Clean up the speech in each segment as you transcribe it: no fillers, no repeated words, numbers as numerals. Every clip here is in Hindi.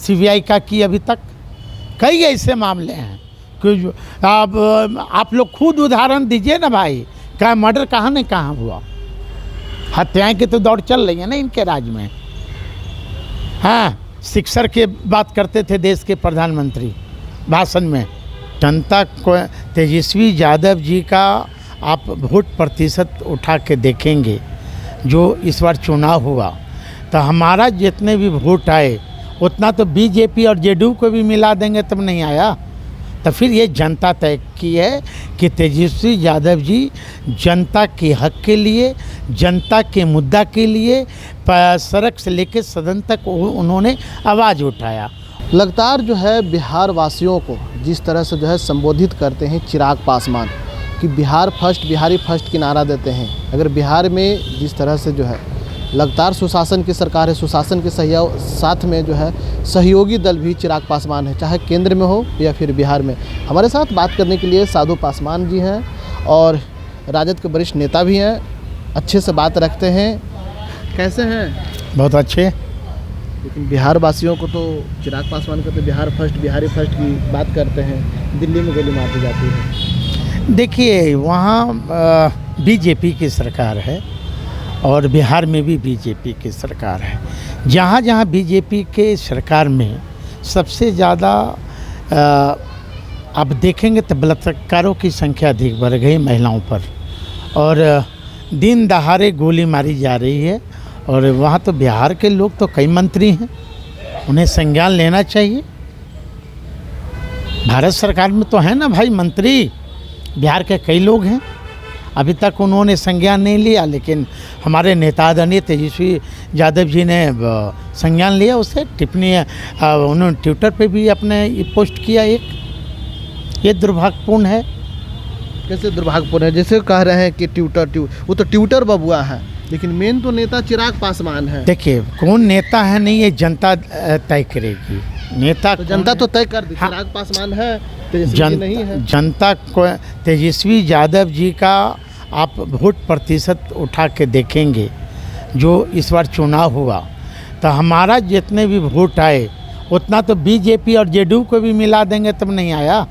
सीबीआई का की अभी तक? कई ऐसे मामले हैं कि आप लोग खुद उदाहरण दीजिए ना भाई, क्या मर्डर कहाँ न कहाँ हुआ। हत्याएं की तो दौड़ चल रही है ना इनके राज में। हाँ, शिक्षा की बात करते थे देश के प्रधानमंत्री भाषण में। जनता को तेजस्वी यादव जी का आप वोट प्रतिशत उठा के देखेंगे जो इस बार चुनाव हुआ, तो हमारा जितने भी वोट आए उतना तो बीजेपी और जेडीयू को भी मिला देंगे तब नहीं आया। तो फिर ये जनता तय की है कि तेजस्वी यादव जी जनता के हक के लिए, जनता के मुद्दा के लिए सड़क से लेकर सदन तक उन्होंने आवाज़ उठाया। लगातार जो है बिहार वासियों को जिस तरह से जो है संबोधित करते हैं चिराग पासवान कि बिहार फर्स्ट, बिहारी फर्स्ट की नारा देते हैं। अगर बिहार में जिस तरह से जो है लगातार सुशासन की सरकार है, सुशासन के साथ में जो है सहयोगी दल भी चिराग पासवान है, चाहे केंद्र में हो या फिर बिहार में। हमारे साथ बात करने के लिए साधु पासवान जी हैं और राजद के वरिष्ठ नेता भी हैं, अच्छे से बात रखते हैं। कैसे हैं? बहुत अच्छे। लेकिन बिहार वासियों को तो चिराग पासवान कहते बिहार फर्स्ट, बिहारी फर्स्ट की बात करते हैं, दिल्ली में गोली मार दी जाती है। देखिए, वहाँ बीजेपी की सरकार है और बिहार में भी बीजेपी की सरकार है। जहाँ जहाँ बीजेपी के सरकार में सबसे ज़्यादा आप देखेंगे तो बलात्कारों की संख्या अधिक बढ़ गई महिलाओं पर, और दिन दहाड़े गोली मारी जा रही है। और वहाँ तो बिहार के लोग तो कई मंत्री हैं, उन्हें संज्ञान लेना चाहिए। भारत सरकार में तो है ना भाई मंत्री, बिहार के कई लोग हैं, अभी तक उन्होंने संज्ञान नहीं लिया। लेकिन हमारे नेता आदरणीय तेजस्वी यादव जी ने संज्ञान लिया, उससे टिप्पणी उन्होंने ट्विटर पे भी अपने पोस्ट किया। ये दुर्भाग्यपूर्ण है। कैसे दुर्भाग्यपूर्ण है? जैसे कह रहे हैं कि वो तो ट्विटर बबुआ है, लेकिन मेन तो नेता चिराग पासवान है। देखिए, कौन नेता है नहीं ये जनता तय करेगी। नेता तो जनता तो तय कर दी। हाँ, चिराग पासवान है, तेजस्वी नहीं है। जनता को तेजस्वी यादव जी का आप वोट प्रतिशत उठा के देखेंगे जो इस बार चुनाव हुआ, तो हमारा जितने भी वोट आए उतना तो बीजेपी और जेडीयू को भी मिला देंगे तब नहीं आया।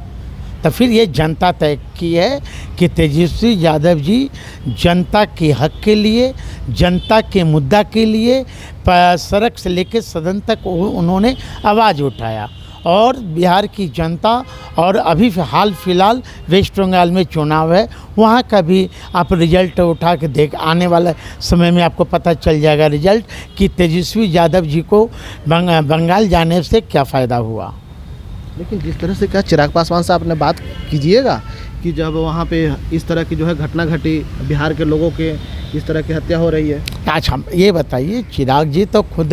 तो फिर ये जनता तय की है कि तेजस्वी यादव जी जनता के हक के लिए, जनता के मुद्दा के लिए सड़क से लेकर सदन तक उन्होंने आवाज़ उठाया। और बिहार की जनता, और अभी हाल फिलहाल वेस्ट बंगाल में चुनाव है, वहाँ का भी आप रिजल्ट उठा के देख, आने वाले समय में आपको पता चल जाएगा रिजल्ट कि तेजस्वी यादव जी को बंगाल जाने से क्या फ़ायदा हुआ। लेकिन जिस तरह से क्या चिराग पासवान से आपने बात कीजिएगा कि जब वहाँ पे इस तरह की जो है घटना घटी, बिहार के लोगों के इस तरह की हत्या हो रही है। अच्छा, ये बताइए, चिराग जी तो खुद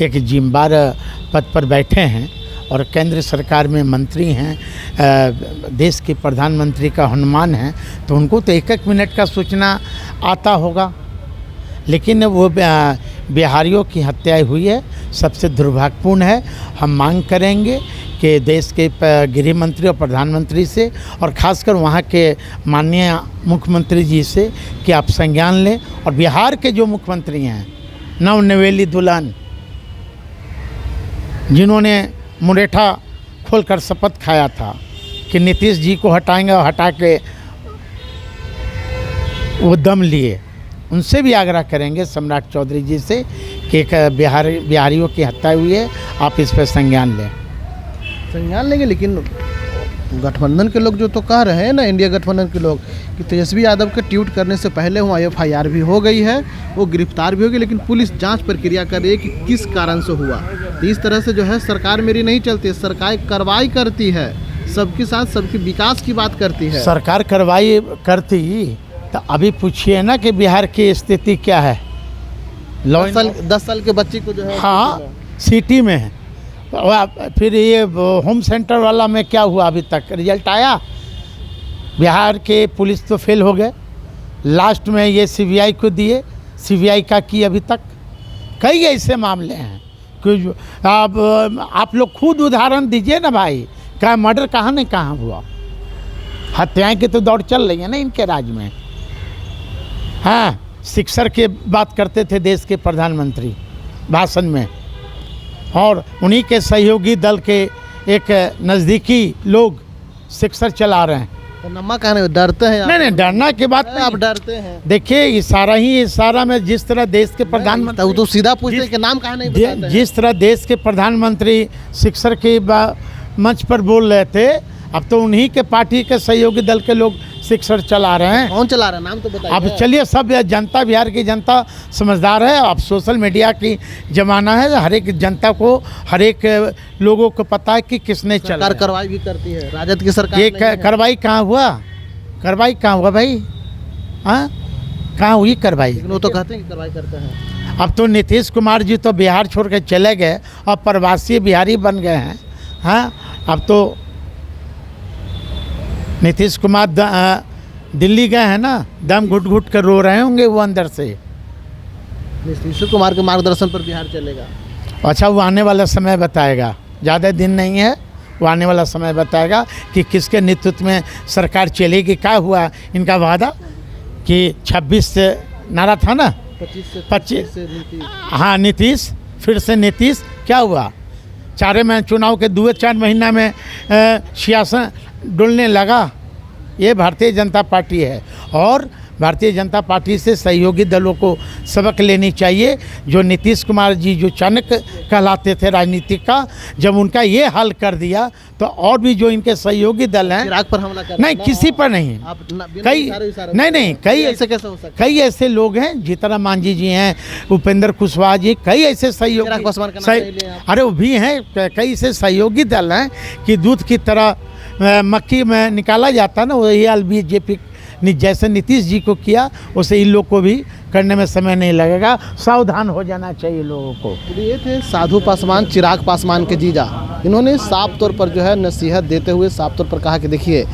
एक जिम्मेदार पद पर बैठे हैं और केंद्र सरकार में मंत्री हैं, देश के प्रधानमंत्री का हनुमान हैं, तो उनको तो एक एक मिनट का सूचना आता होगा। लेकिन वो बिहारियों की हत्या हुई है, सबसे दुर्भाग्यपूर्ण है। हम मांग करेंगे कि देश के गृह मंत्री और प्रधानमंत्री से, और ख़ासकर वहाँ के माननीय मुख्यमंत्री जी से, कि आप संज्ञान लें। और बिहार के जो मुख्यमंत्री हैं, नवनिवेली दुल्हन, जिन्होंने मुरेठा खोलकर शपथ खाया था कि नीतीश जी को हटाएंगे, और हटा के वो दम लिए, उनसे भी आग्रह करेंगे सम्राट चौधरी जी से कि एक बिहारियों की हत्या हुई है, आप इस पर संज्ञान लें। संज्ञान लेंगे, लेकिन गठबंधन के लोग जो तो कह रहे हैं ना, इंडिया गठबंधन के लोग, कि तेजस्वी यादव के ट्वीट करने से पहले वहाँ FIR भी हो गई है, वो गिरफ्तार भी हो गई, लेकिन पुलिस जांच प्रक्रिया कर रही है कि किस कारण से हुआ। तो इस तरह से जो है सरकार मेरी नहीं चलती है, सरकार कार्रवाई करती है, सबके साथ सबके विकास की बात करती है। सरकार कार्रवाई करती तो अभी पूछिए ना कि बिहार की स्थिति क्या है। 10 साल के बच्चे को जो है, हाँ, सिटी में है। फिर ये होम सेंटर वाला में क्या हुआ? अभी तक रिजल्ट आया? बिहार के पुलिस तो फेल हो गए, लास्ट में ये CBI को दिए, CBI का की अभी तक। कई ऐसे मामले हैं कि आप लोग खुद उदाहरण दीजिए ना भाई, क्या मर्डर कहाँ न कहाँ हुआ। हत्याएं की तो दौड़ चल रही है ना इनके राज में। हाँ, शिक्षा की बात करते थे देश के प्रधानमंत्री भाषण में। और उन्हीं के सहयोगी दल के एक नज़दीकी लोग सिक्सर चला रहे हैं। तो नम्मा कहने डरते हैं आप? नहीं डरना की बात नहीं। आप डरते हैं? देखिए इशारा में जिस तरह देश के प्रधानमंत्री तो सीधा पूछते हैं कि नाम कहाँ नहीं बताते हैं? जिस तरह देश के प्रधानमंत्री सिक्सर के मंच पर बोल रहे थे, अब तो उन्हीं के पार्टी के सहयोगी दल के लोग सिक्सर चला रहे हैं। कौन चला रहा है, नाम तो बताइए। अब चलिए, सब जनता, बिहार की जनता समझदार है। अब सोशल मीडिया की ज़माना है, हर एक जनता को, हर एक लोगों को पता है कि किसने चला। सरकार कार्रवाई भी करती है, राजद की सरकार ये नहीं है। कार्रवाई कहाँ हुआ? कार्रवाई कहाँ हुआ भाई? हाँ, कहाँ हुई कार्रवाई? लेकिन वो तो कहते हैं कि कार्रवाई करते हैं। अब तो नीतीश कुमार जी तो बिहार छोड़ के चले गए और प्रवासी बिहारी बन गए हैं। हाँ, अब तो नीतीश कुमार दिल्ली गए हैं ना, दम घुट घुट कर रो रहे होंगे वो अंदर से। नीतीश कुमार के मार्गदर्शन पर बिहार चलेगा। अच्छा, वो आने वाला समय बताएगा, ज़्यादा दिन नहीं है, वो आने वाला समय बताएगा कि किसके नेतृत्व में सरकार चलेगी। क्या हुआ इनका वादा कि 26 से नारा था ना, 25 से नीतीश। हाँ, नीतीश, फिर से नीतीश। क्या हुआ? 4 महीने चुनाव के 2-4 महीना में सियासत डुलने लगा। ये भारतीय जनता पार्टी है और भारतीय जनता पार्टी से सहयोगी दलों को सबक लेनी चाहिए। जो नीतीश कुमार जी जो चाणक्य कहलाते थे राजनीति का, जब उनका ये हाल कर दिया तो और भी जो इनके सहयोगी दल हैं, चिराग पर हमला कर नहीं किसी पर नहीं, कई नहीं कई ऐसे कैसे हो सकता है? कई ऐसे लोग हैं, जीतन मांझी जी हैं, उपेंद्र कुशवाहा जी, कई ऐसे सहयोगी, अरे वो भी हैं, कई ऐसे सहयोगी दल हैं कि दूध की तरह मक्खी में निकाला जाता है ना, वही हाल बीजेपी जैसे नीतीश जी को किया वैसे इन लोग को भी करने में समय नहीं लगेगा। सावधान हो जाना चाहिए लोगों को। ये थे साधु पासवान, चिराग पासवान के जीजा। इन्होंने साफ तौर पर जो है नसीहत देते हुए साफ तौर पर कहा कि देखिए,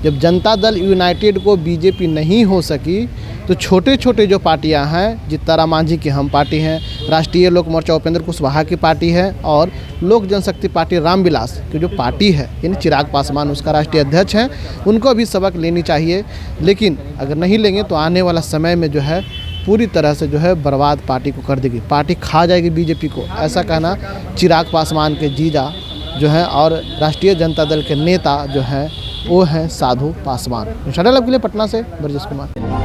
जब जनता दल यूनाइटेड को बीजेपी नहीं हो सकी तो छोटे छोटे जो पार्टियां हैं, जीतन मांझी की हम पार्टी हैं, राष्ट्रीय लोक मोर्चा उपेंद्र कुशवाहा की पार्टी है और लोक जनशक्ति पार्टी रामविलास की जो पार्टी है, यानी चिराग पासवान उसका राष्ट्रीय अध्यक्ष हैं, उनको भी सबक लेनी चाहिए। लेकिन अगर नहीं लेंगे तो आने वाला समय में जो है पूरी तरह से जो है बर्बाद पार्टी को कर देगी, पार्टी खा जाएगी बीजेपी को, ऐसा कहना चिराग पासवान के जीजा जो है और राष्ट्रीय जनता दल के नेता जो हैं वो हैं साधु पासवान। इंशाल्लाह के लिए पटना से ब्रजेश कुमार।